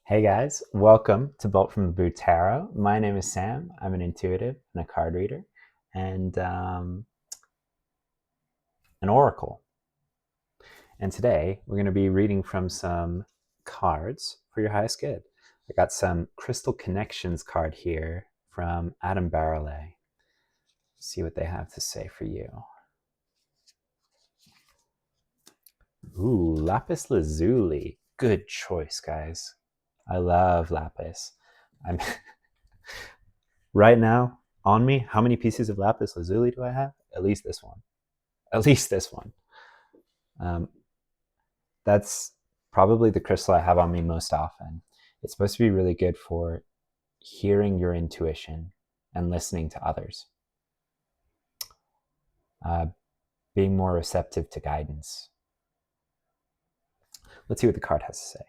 Hey guys, welcome to Bolt from the Blue Tarot. My name is Sam. I'm an intuitive and a card reader and an oracle. And today we're going to be reading from some cards for your highest good. I got some Crystal Connections card here from Adam Barrelay. See what they have to say for you. Ooh, Lapis Lazuli. Good choice, guys. I love lapis. I'm right now on me. How many pieces of lapis lazuli do I have? At least this one. At least this one. That's probably the crystal I have on me most often. It's supposed to be really good for hearing your intuition and listening to others, being more receptive to guidance. Let's see what the card has to say.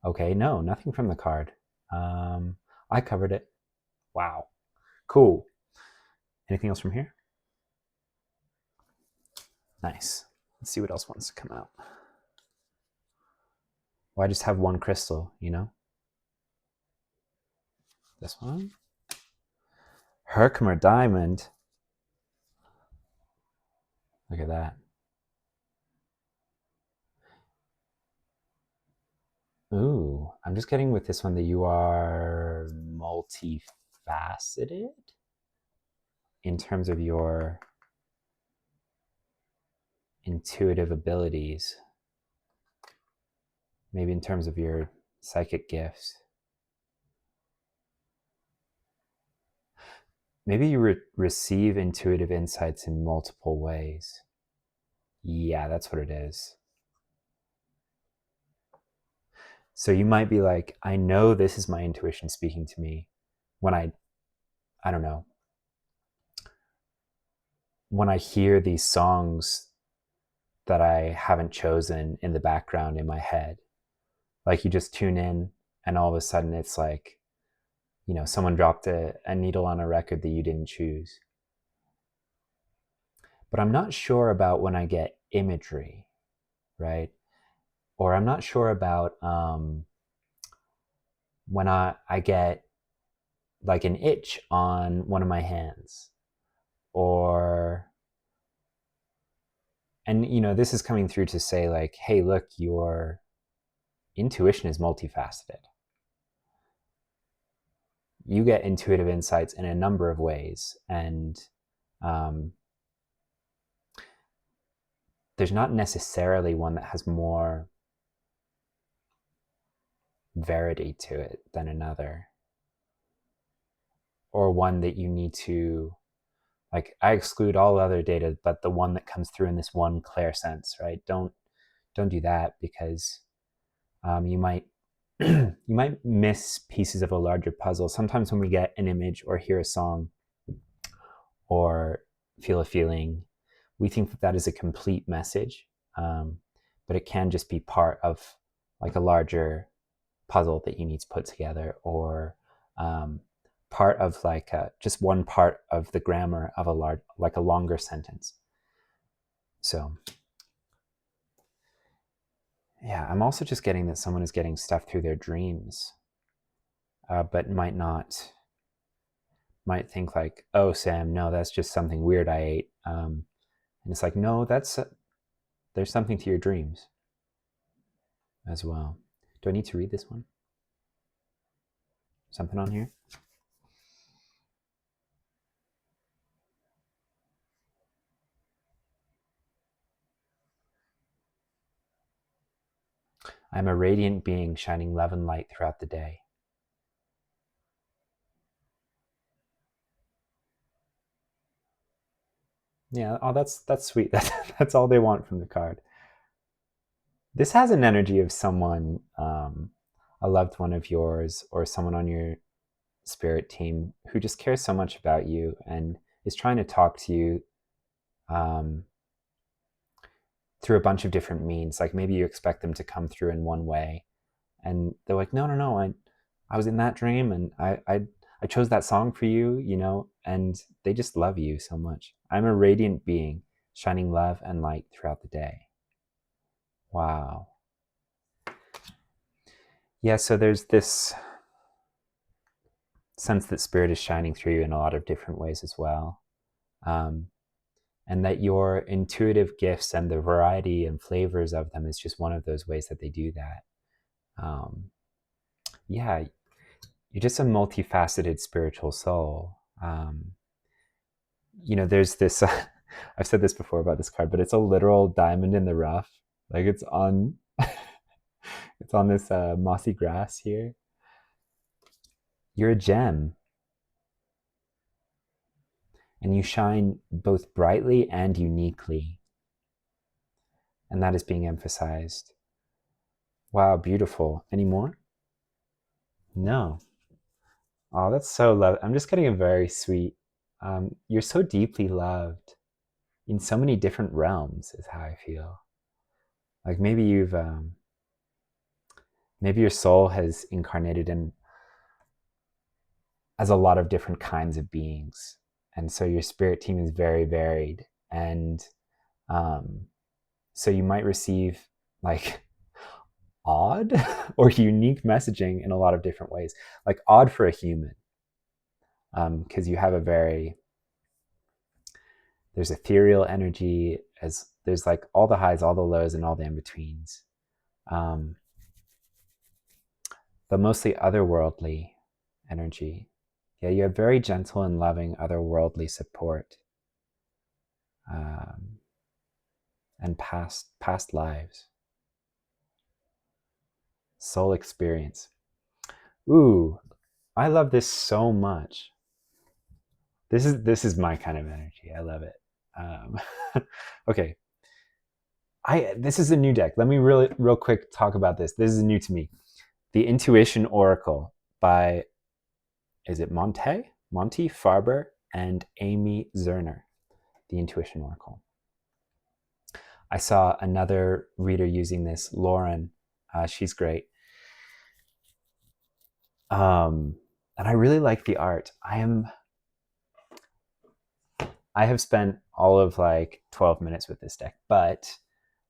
Okay, no, nothing from the card. I covered it. Wow, cool. Anything else from here? Nice. Let's see what else wants to come out. Well, I just have one crystal, you know? This one. Herkimer diamond. Look at that. Ooh, I'm just getting with this one that you are multifaceted in terms of your intuitive abilities, maybe in terms of your psychic gifts. Maybe you receive intuitive insights in multiple ways. Yeah, that's what it is. So you might be like, I know this is my intuition speaking to me when I don't know, when I hear these songs that I haven't chosen in the background in my head. Like you just tune in and all of a sudden it's like, you know, someone dropped a needle on a record that you didn't choose. But I'm not sure about when I get imagery, right? Or I'm not sure about when I get like an itch on one of my hands, or, and you know, this is coming through to say like, hey, look, your intuition is multifaceted. You get intuitive insights in a number of ways, and there's not necessarily one that has more verity to it than another, or one that you need to, like, I exclude all other data but the one that comes through in this one clear sense, right? Don't do that, because you might you might miss pieces of a larger puzzle. Sometimes when we get an image or hear a song or feel a feeling, we think that that is a complete message, but it can just be part of like a larger puzzle that you need to put together, or part of like just one part of the grammar of a longer sentence. So yeah, I'm also just getting that someone is getting stuff through their dreams, but might think like, oh, Sam, no, that's just something weird I ate. And it's like, no, there's something to your dreams as well. Do I need to read this one? Something on here? I am a radiant being shining love and light throughout the day. Yeah, oh, that's sweet. That's all they want from the card. This has an energy of someone, a loved one of yours, or someone on your spirit team who just cares so much about you and is trying to talk to you through a bunch of different means. Like maybe you expect them to come through in one way, and they're like, no, I was in that dream, and I chose that song for you, you know, and they just love you so much. I'm a radiant being shining love and light throughout the day. Wow. Yeah, so there's this sense that spirit is shining through you in a lot of different ways as well. And that your intuitive gifts and the variety and flavors of them is just one of those ways that they do that. Yeah, you're just a multifaceted spiritual soul. There's this, I've said this before about this card, but it's a literal diamond in the rough. Like it's on, it's on this mossy grass here. You're a gem. And you shine both brightly and uniquely. And that is being emphasized. Wow, beautiful. Any more? No. Oh, that's so loved. I'm just getting a very sweet, you're so deeply loved in so many different realms is how I feel. Like maybe maybe your soul has incarnated in as a lot of different kinds of beings. And so your spirit team is very varied. And so you might receive like odd or unique messaging in a lot of different ways. Like odd for a human, because you have there's ethereal energy, as there's like all the highs, all the lows, and all the in-betweens. But mostly otherworldly energy. Yeah, you have very gentle and loving otherworldly support, and past lives. Soul experience. Ooh, I love this so much. This is my kind of energy. I love it. Okay. This is a new deck. Let me real quick talk about this. This is new to me. The Intuition Oracle by, is it Monty Farber and Amy Zerner. The Intuition Oracle. I saw another reader using this, Lauren. She's great. And I really like the art. I have spent all of like 12 minutes with this deck, but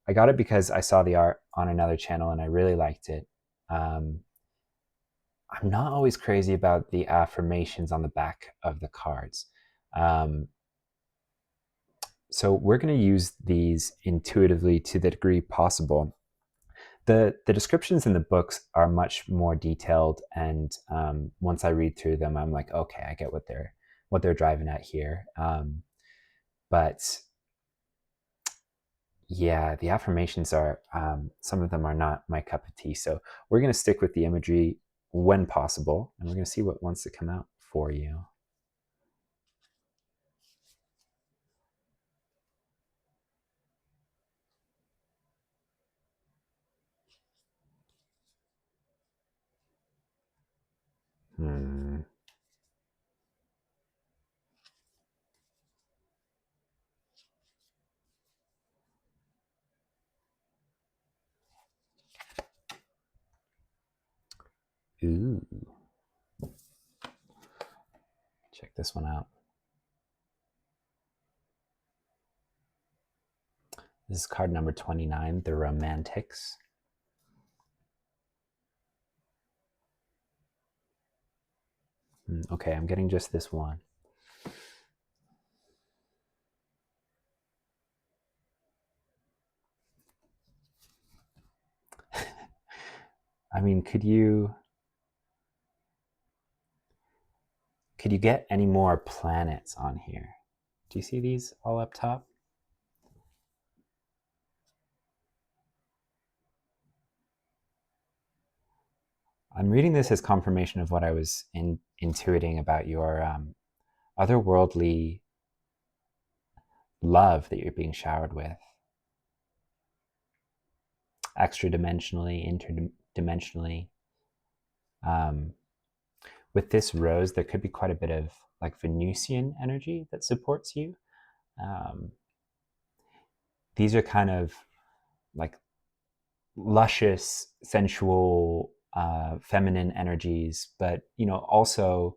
I got it because I saw the art on another channel and I really liked it. I'm not always crazy about the affirmations on the back of the cards. So we're going to use these intuitively to the degree possible. The descriptions in the books are much more detailed, and once I read through them, I'm like, okay, I get what they're driving at here. But yeah, the affirmations are, some of them are not my cup of tea. So we're going to stick with the imagery when possible, and we're going to see what wants to come out for you. Ooh. Check this one out. This is card number 29, the Romantics. Okay, I'm getting just this one. I mean, could you get any more planets on here? Do you see these all up top? I'm reading this as confirmation of what I was intuiting about your otherworldly love that you're being showered with. Extra dimensionally, interdimensionally. With this rose, there could be quite a bit of like Venusian energy that supports you. These are kind of like luscious, sensual, feminine energies, but also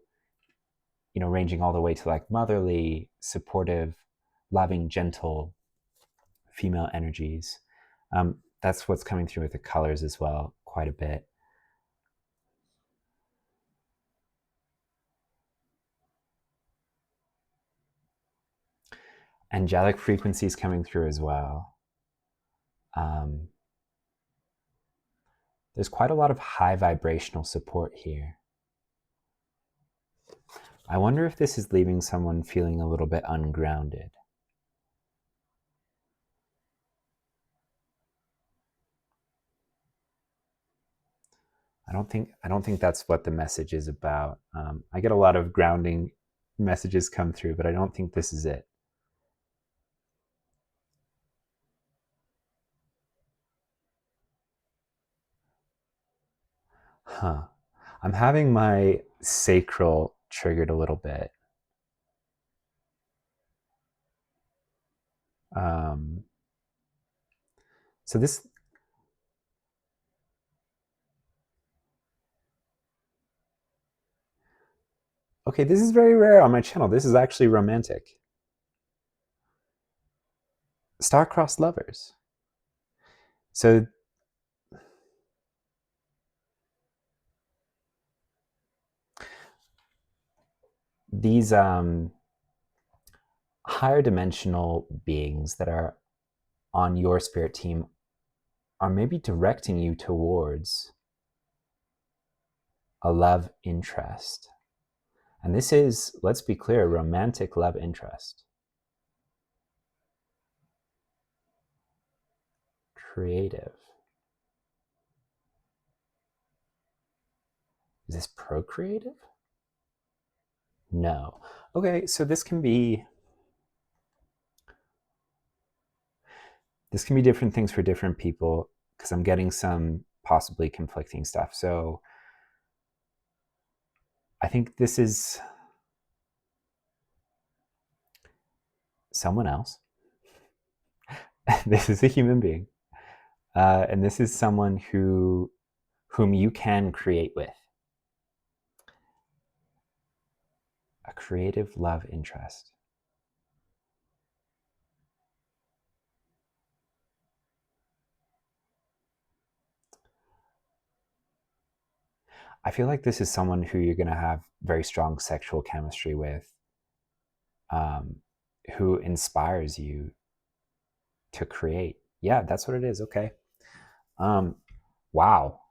ranging all the way to like motherly, supportive, loving, gentle female energies. That's what's coming through with the colors as well, quite a bit. Angelic frequencies coming through as well. There's quite a lot of high vibrational support here. I wonder if this is leaving someone feeling a little bit ungrounded. I don't think that's what the message is about. I get a lot of grounding messages come through, but I don't think this is it. I'm having my sacral triggered a little bit. So this, okay, this is very rare on my channel. This is actually romantic. Star-crossed lovers. So these higher dimensional beings that are on your spirit team are maybe directing you towards a love interest. And this is, let's be clear, romantic love interest. Creative. Is this procreative? No. Okay, so this can be different things for different people, because I'm getting some possibly conflicting stuff. So I think this is someone else. This is a human being. And this is someone whom you can create with. A creative love interest. I feel like this is someone who you're going to have very strong sexual chemistry with, who inspires you to create. Yeah, that's what it is. Okay. Wow.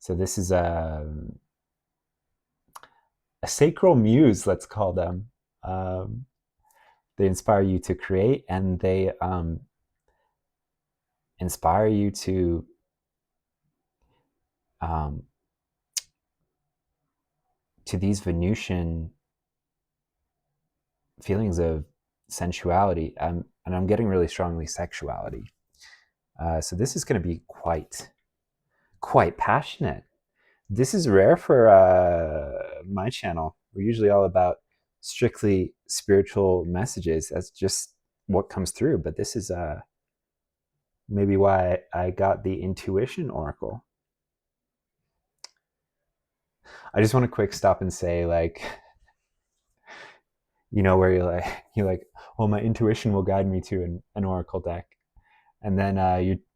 So this is a sacral muse, let's call them. They inspire you to create, and they inspire you to these Venusian feelings of sensuality, and I'm getting really strongly sexuality. So this is going to be quite passionate. This is rare for my channel. We're usually all about strictly spiritual messages. That's just what comes through. But this is maybe why I got the intuition oracle. I just want to quick stop and say, like, you know, where you're like, well, my intuition will guide me to an oracle deck, and then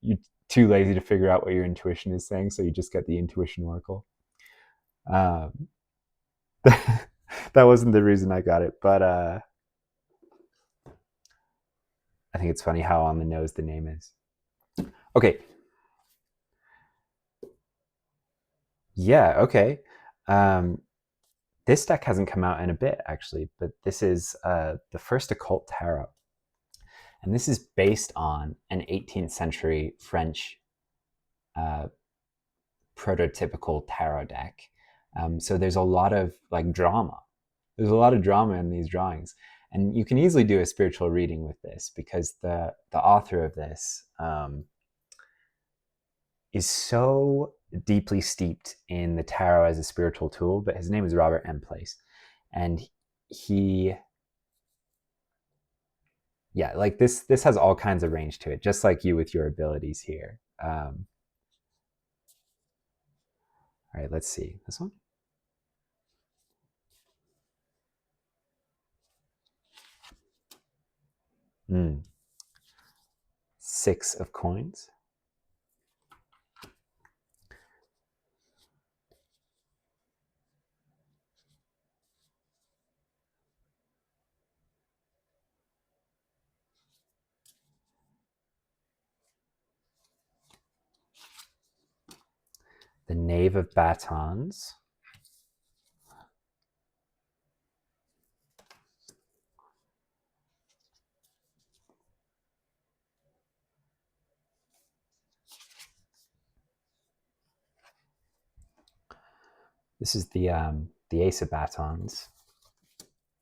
you're too lazy to figure out what your intuition is saying, so you just get the intuition oracle. That wasn't the reason I got it, but I think it's funny how on the nose the name is. Okay. Yeah, okay. This deck hasn't come out in a bit, actually, but this is the first occult tarot. And this is based on an 18th century French prototypical tarot deck. So there's a lot of like drama. There's a lot of drama in these drawings. And you can easily do a spiritual reading with this, because the author of this is so deeply steeped in the tarot as a spiritual tool, but his name is Robert M. Place. And he, yeah, like this has all kinds of range to it, just like you with your abilities here. All right, let's see. This one? 6 of coins. The Knave of Batons. This is the Ace of Batons.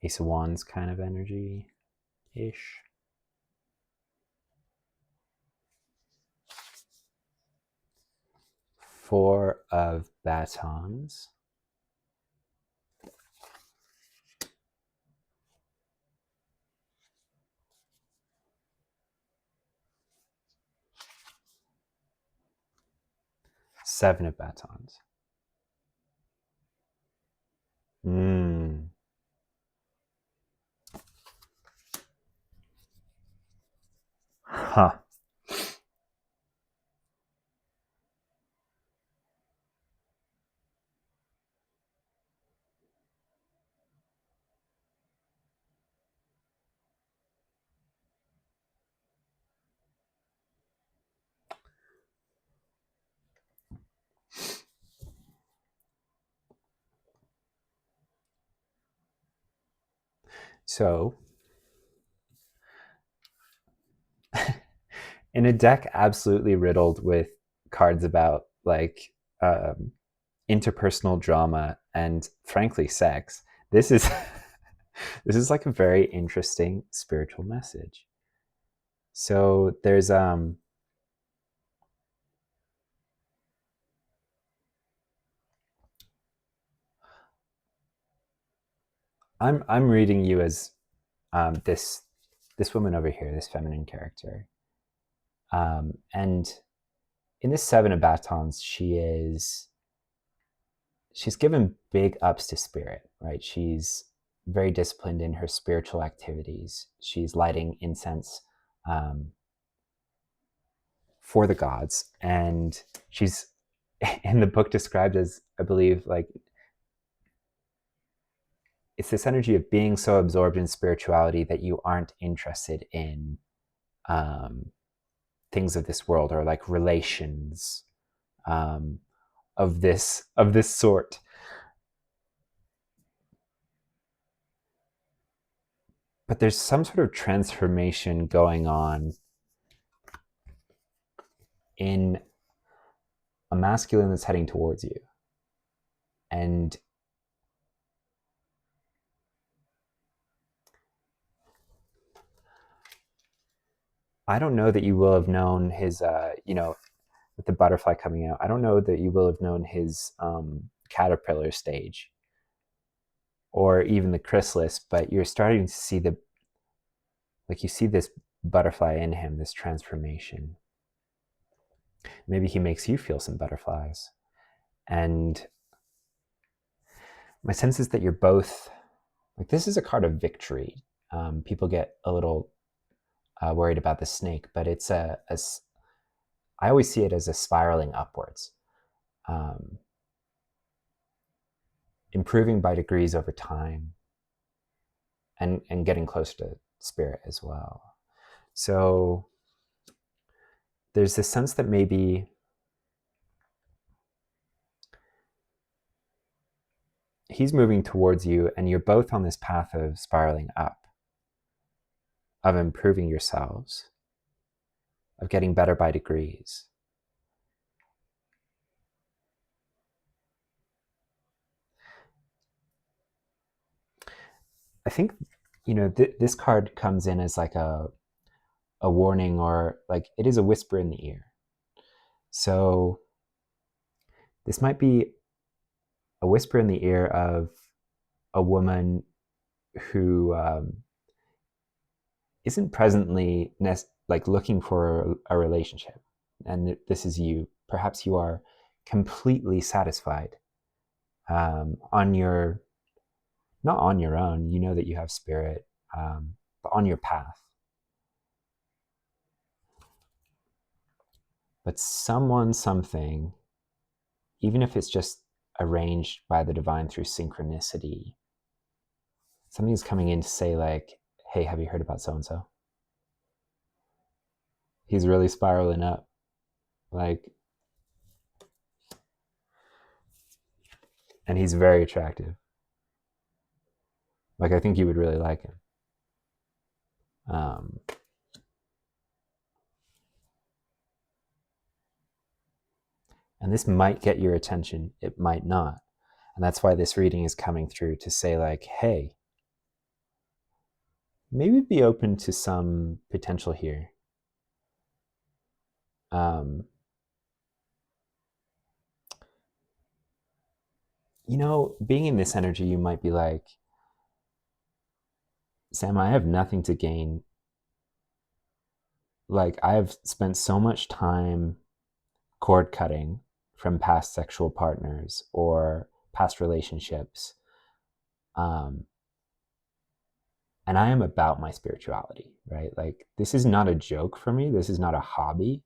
Ace of Wands kind of energy-ish. Four of Batons. Seven of Batons. Huh. So, in a deck absolutely riddled with cards about like interpersonal drama and frankly sex, this is this is like a very interesting spiritual message. So there's I'm reading you as this woman over here, this feminine character, and in this Seven of Batons, she's given big ups to spirit, right? She's very disciplined in her spiritual activities. She's lighting incense for the gods, and she's in the book described as, I believe, like it's this energy of being so absorbed in spirituality that you aren't interested in things of this world or like relations of this sort. But there's some sort of transformation going on in a masculine that's heading towards you. And I don't know that you will have known his, with the butterfly coming out, I don't know that you will have known his caterpillar stage or even the chrysalis, but you're starting to see you see this butterfly in him, this transformation. Maybe he makes you feel some butterflies. And my sense is that you're both, like, this is a card of victory. People get a little worried about the snake, but it's I always see it as a spiraling upwards, improving by degrees over time, and getting closer to spirit as well. So there's this sense that maybe he's moving towards you and you're both on this path of spiraling up, of improving yourselves, of getting better by degrees. I think, this card comes in as like a warning, or like it is a whisper in the ear. So this might be a whisper in the ear of a woman who isn't presently looking for a relationship, and this is you. Perhaps you are completely satisfied on your, not on your own, you know that you have spirit, but on your path. but someone, something, even if it's just arranged by the divine through synchronicity, something's coming in to say like, hey, have you heard about so-and-so? He's really spiraling up. Like, and he's very attractive. Like, I think you would really like him. And this might get your attention. It might not. And that's why this reading is coming through to say like, hey, maybe be open to some potential here. You know, being in this energy, you might be like, Sam, I have nothing to gain. Like, I've spent so much time cord cutting from past sexual partners or past relationships. And I am about my spirituality, right? Like, this is not a joke for me. This is not a hobby.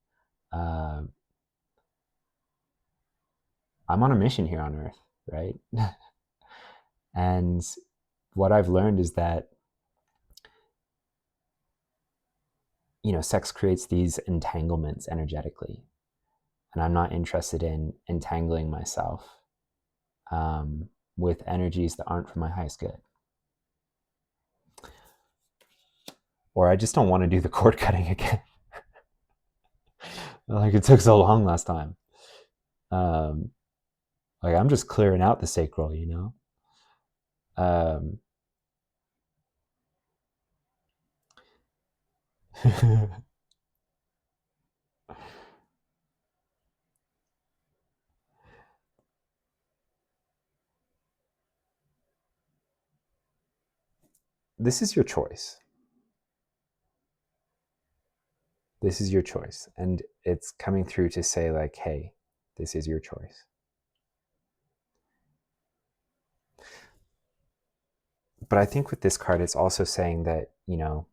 I'm on a mission here on earth, right? And what I've learned is that, you know, sex creates these entanglements energetically. And I'm not interested in entangling myself with energies that aren't for my highest good. Or I just don't want to do the cord cutting again. Like, it took so long last time. Like, I'm just clearing out the sacral, you know? This is your choice. This is your choice. And it's coming through to say like, hey, this is your choice. But I think with this card, it's also saying that, you know,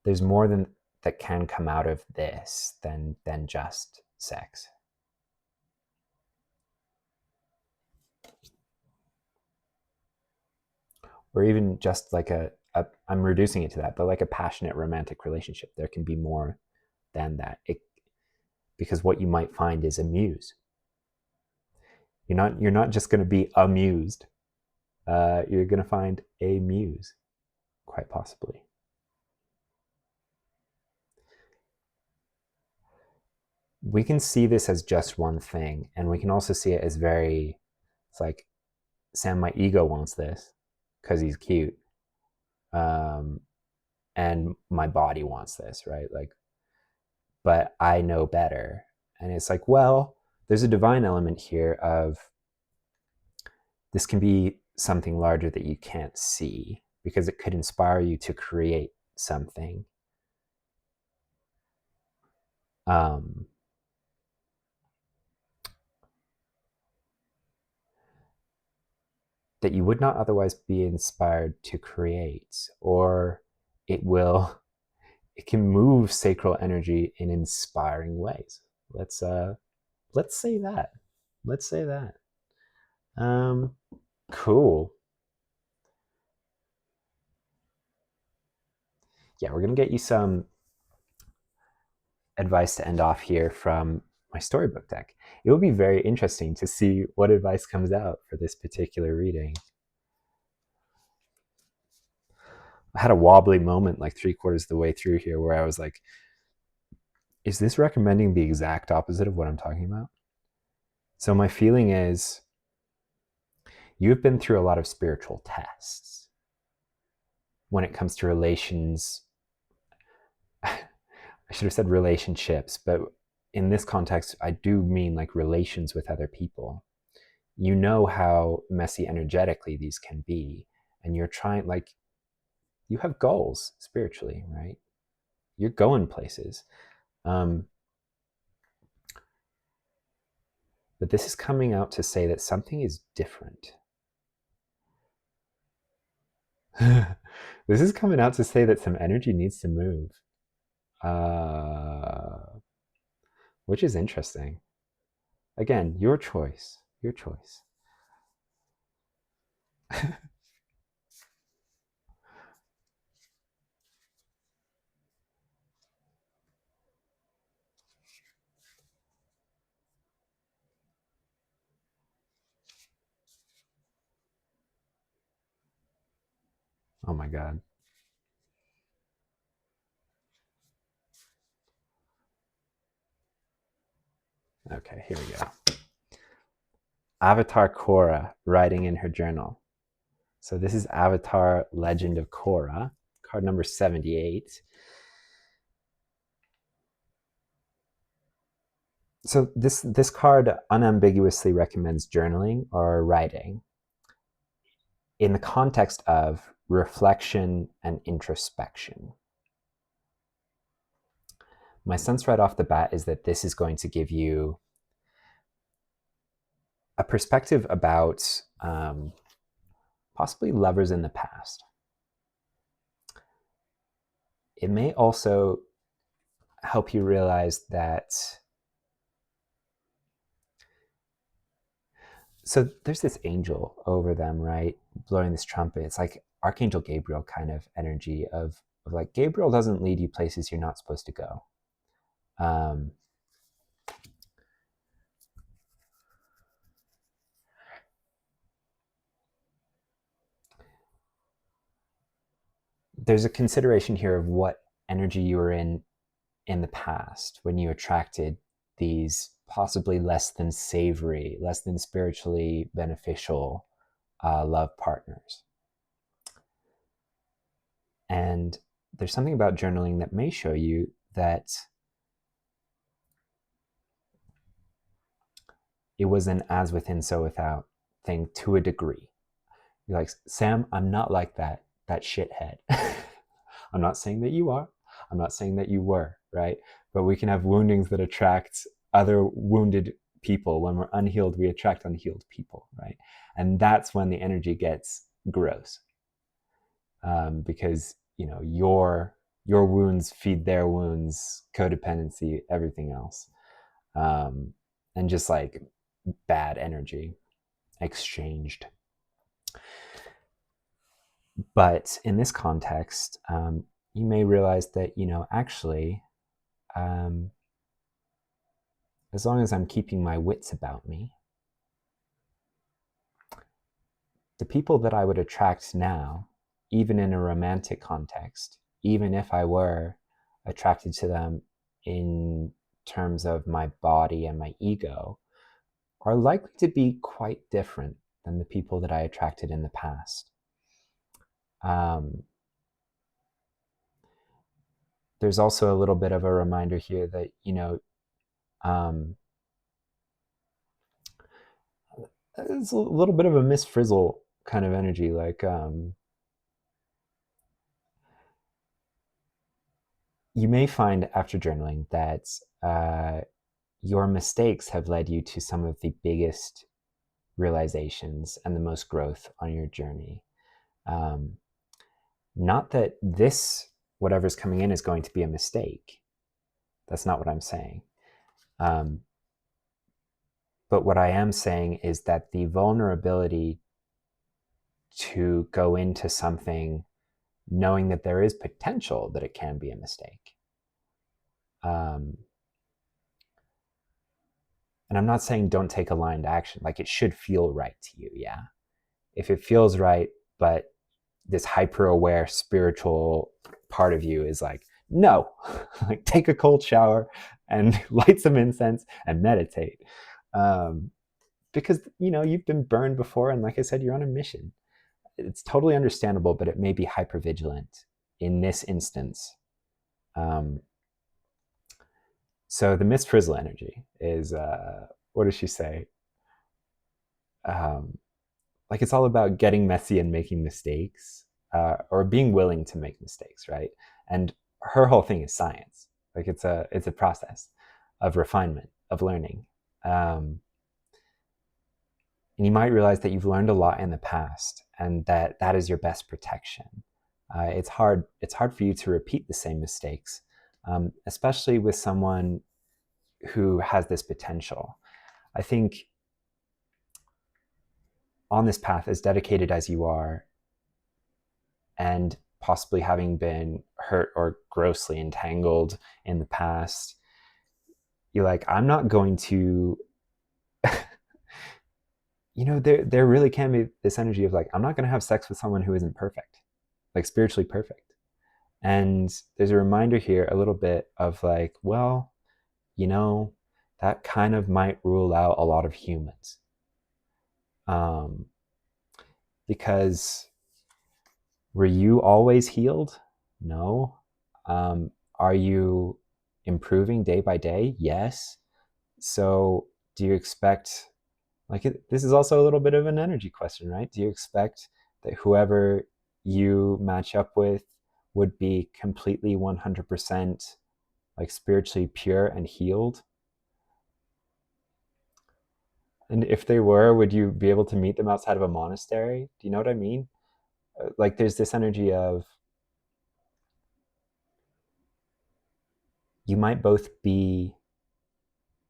there's more than that can come out of this than just sex. Or even just like I'm reducing it to that, but like a passionate romantic relationship. There can be more than that. Because what you might find is a muse. You're not just going to be amused. You're going to find a muse, quite possibly. We can see this as just one thing, and we can also see it as it's like, Sam, my ego wants this because he's cute, and my body wants this, right? Like, but I know better. And it's like, well, there's a divine element here of this can be something larger that you can't see, because it could inspire you to create something. That you would not otherwise be inspired to create, or it can move sacral energy in inspiring ways. Let's say that. Let's say that. Cool. Yeah, we're gonna get you some advice to end off here from my storybook deck. It will be very interesting to see what advice comes out for this particular reading. I had a wobbly moment like 3/4 of the way through here where I was like, is this recommending the exact opposite of what I'm talking about? So my feeling is you've been through a lot of spiritual tests when it comes to relations. I should have said relationships, but in this context, I do mean like relations with other people. You know how messy energetically these can be, and you're trying, like, you have goals spiritually, right? You're going places. But this is coming out to say that something is different. This is coming out to say that some energy needs to move. Which is interesting. Again, your choice. Your choice. Oh my God. Okay, here we go. Avatar Korra writing in her journal. So this is Avatar Legend of Korra, card number 78. So this card unambiguously recommends journaling or writing in the context of reflection and introspection. My sense right off the bat is that this is going to give you a perspective about possibly lovers in the past. It may also help you realize that, so there's this angel over them, right, blowing this trumpet. It's like Archangel Gabriel kind of energy of like, Gabriel doesn't lead you places you're not supposed to go. There's a consideration here of what energy you were in the past when you attracted these possibly less than savory, less than spiritually beneficial love partners. And there's something about journaling that may show you that it was an as within, so without thing to a degree. You're like, Sam, I'm not like that shithead. I'm not saying that you are. I'm not saying that you were, right? But we can have woundings that attract other wounded people. When we're unhealed, we attract unhealed people, right? And that's when the energy gets gross. Because, you know, your wounds feed their wounds, codependency, everything else. And just like bad energy exchanged. But in this context, you may realize that, you know, actually, as long as I'm keeping my wits about me, the people that I would attract now, even in a romantic context, even if I were attracted to them in terms of my body and my ego, are likely to be quite different than the people that I attracted in the past. There's also a little bit of a reminder here that, you know, it's a little bit of a Miss Frizzle kind of energy. Like, you may find after journaling that your mistakes have led you to some of the biggest realizations and the most growth on your journey. Not that this, whatever's coming in, is going to be a mistake. That's not what I'm saying. But what I am saying is that the vulnerability to go into something knowing that there is potential that it can be a mistake. And I'm not saying don't take aligned action. Like, it should feel right to you, yeah? If it feels right, but this hyper-aware spiritual part of you is like, no, like, take a cold shower and light some incense and meditate. Because, you know, you've been burned before, and like I said, you're on a mission. It's totally understandable, but it may be hypervigilant in this instance. So the Miss Frizzle energy is, what does she say? Like, it's all about getting messy and making mistakes, or being willing to make mistakes, right? And her whole thing is science. Like, it's a process of refinement, of learning. And you might realize that you've learned a lot in the past, and that is your best protection. It's hard for you to repeat the same mistakes, especially with someone who has this potential. I think on this path, as dedicated as you are, and possibly having been hurt or grossly entangled in the past, you're like, I'm not going to, there really can be this energy of like, I'm not going to have sex with someone who isn't perfect, like spiritually perfect. And there's a reminder here a little bit of like, well, that kind of might rule out a lot of humans. Because were you always healed? No. Are you improving day by day? Yes. So do you expect, this is also a little bit of an energy question, right? Do you expect that whoever you match up with would be completely 100% like spiritually pure and healed? And if they were, would you be able to meet them outside of a monastery? Do you know what I mean? Like there's this energy of, you might both be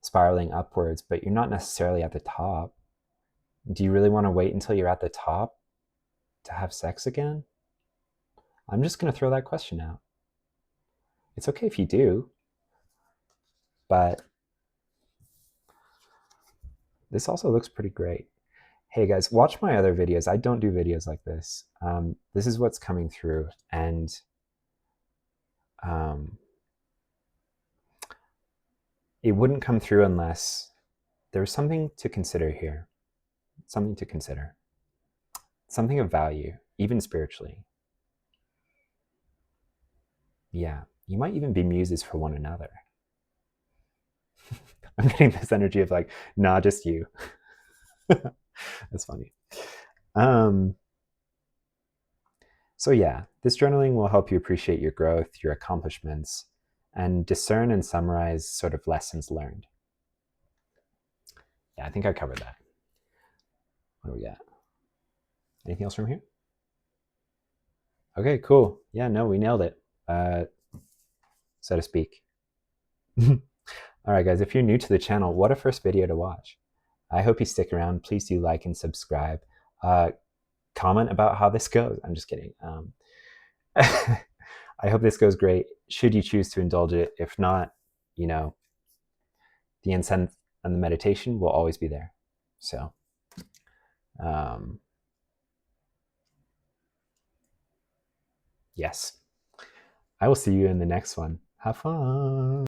spiraling upwards, but you're not necessarily at the top. Do you really want to wait until you're at the top to have sex again? I'm just going to throw that question out. It's okay if you do, but this also looks pretty great. Hey guys, watch my other videos. I don't do videos like this. This is what's coming through, and it wouldn't come through unless there was something to consider here. Something to consider. Something of value, even spiritually. Yeah, you might even be muses for one another. I'm getting this energy of like, nah, just you. That's funny. So yeah, this journaling will help you appreciate your growth, your accomplishments, and discern and summarize sort of lessons learned. Yeah, I think I covered that. What do we got? Anything else from here? Okay, cool. Yeah, no, we nailed it, so to speak. All right, guys, if you're new to the channel, what a first video to watch. I hope you stick around. Please do like and subscribe. Comment about how this goes. I'm just kidding. I hope this goes great. Should you choose to indulge it, if not, the incense and the meditation will always be there. So, yes, I will see you in the next one. Have fun.